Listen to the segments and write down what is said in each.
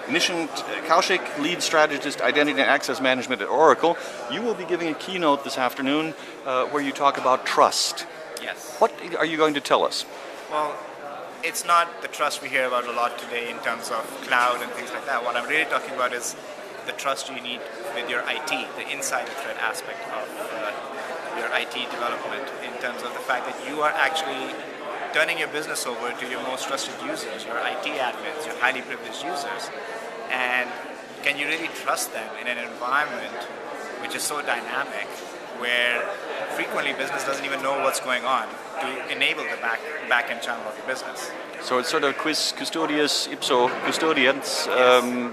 Nishant, Kaushik, lead strategist, identity and access management at Oracle. You will be giving a keynote this afternoon where you talk about trust. Yes. What are you going to tell us? Well, it's not the trust we hear about a lot today in terms of cloud and things like that. What I'm really talking about is the trust you need with your IT, the inside the thread aspect of your IT development, in terms of the fact that you are actually turning your business over to your most trusted users, your IT admins, your highly privileged users. And can you really trust them in an environment which is so dynamic, where frequently business doesn't even know what's going on to enable the back-end channel of your business? So it's sort of quis custodius ipso custodiens,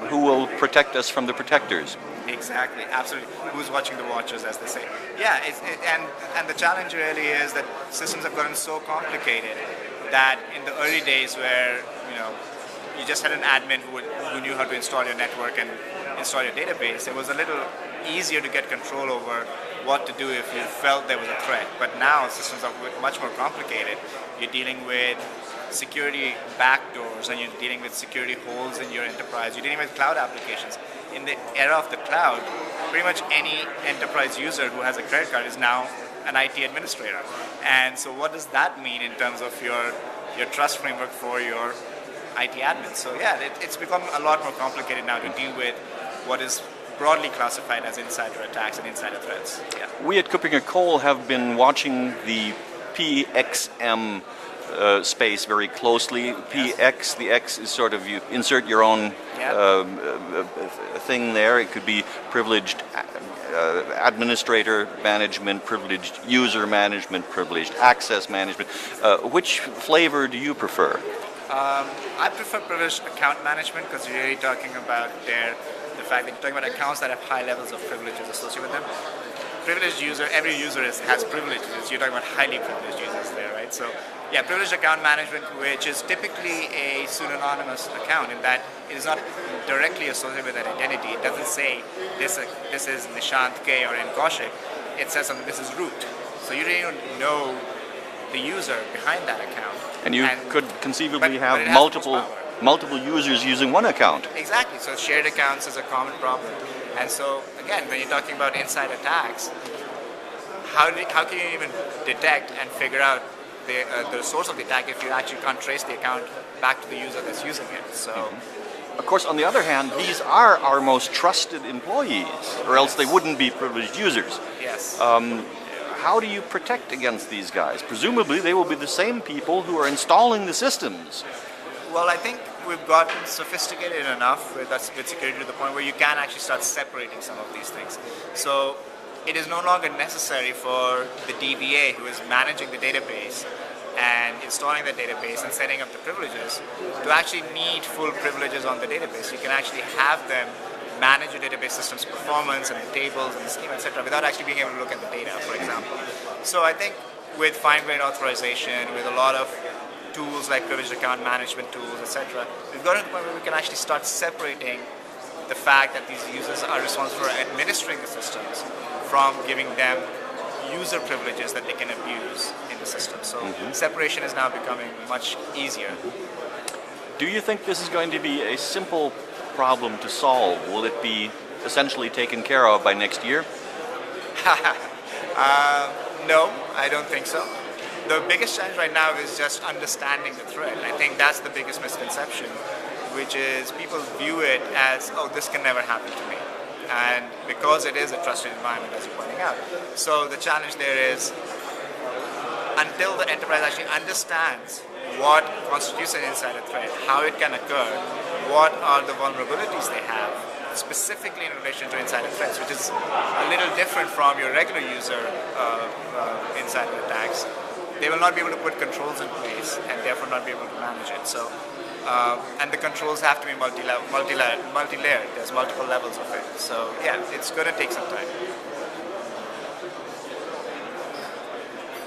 who will protect us from the protectors. Exactly, absolutely. Who's watching the watchers, as they say. Yeah, and the challenge really is that systems have gotten so complicated that in the early days where you just had an admin who knew how to install your network and install your database, it was a little easier to get control over what to do if you felt there was a threat. But now systems are much more complicated. You're dealing with security backdoors, and you're dealing with security holes in your enterprise. You're dealing with cloud applications. In the era of the cloud, pretty much any enterprise user who has a credit card is now an IT administrator. And so what does that mean in terms of your trust framework for your IT admins? So yeah, it's become a lot more complicated now to deal with what is broadly classified as insider attacks and insider threats. Yeah. We at Kuppinger Cole have been watching the PXM space very closely. Yes. PX, the X is sort of, you insert your own thing there. It could be privileged administrator management, privileged user management, privileged access management. Which flavor do you prefer? I prefer privileged account management, because you're really talking about the fact that you're talking about accounts that have high levels of privileges associated with them. Privileged user, every user has privileges. You're talking about highly privileged users there, right? So yeah, privileged account management, which is typically a pseudonymous account in that it is not directly associated with an identity. It doesn't say this is Nishant K or in Kaushik. It says something, this is root. So you really don't know the user behind that account. And you could conceivably have multiple users using one account. Exactly. So shared accounts is a common problem. And so again, when you're talking about inside attacks, how can you even detect and figure out the source of the attack if you actually can't trace the account back to the user that's using it? So, of course, on the other hand, these are our most trusted employees, or else they wouldn't be privileged users. Yes. How do you protect against these guys? Presumably, they will be the same people who are installing the systems. Well, I think we've gotten sophisticated enough with security to the point where you can actually start separating some of these things. So it is no longer necessary for the DBA who is managing the database and installing the database and setting up the privileges to actually need full privileges on the database. You can actually have them manage your database system's performance and the tables and the schema, etc., without actually being able to look at the data, for example. So I think with fine-grained authorization, with a lot of tools like privileged account management tools, etc., we've got to the point where we can actually start separating the fact that these users are responsible for administering the systems from giving them user privileges that they can abuse in the system. So separation is now becoming much easier. Do you think this is going to be a simple problem to solve? Will it be essentially taken care of by next year? No, I don't think so. The biggest challenge right now is just understanding the threat. I think that's the biggest misconception, which is people view it as, oh, this can never happen to me. And because it is a trusted environment, as you're pointing out. So the challenge there is, until the enterprise actually understands what constitutes an insider threat, how it can occur, what are the vulnerabilities they have, specifically in relation to insider threats, which is a little different from your regular user insider attacks, they will not be able to put controls in place and therefore not be able to manage it. So, and the controls have to be multi-layered. There's multiple levels of it. So yeah, it's going to take some time.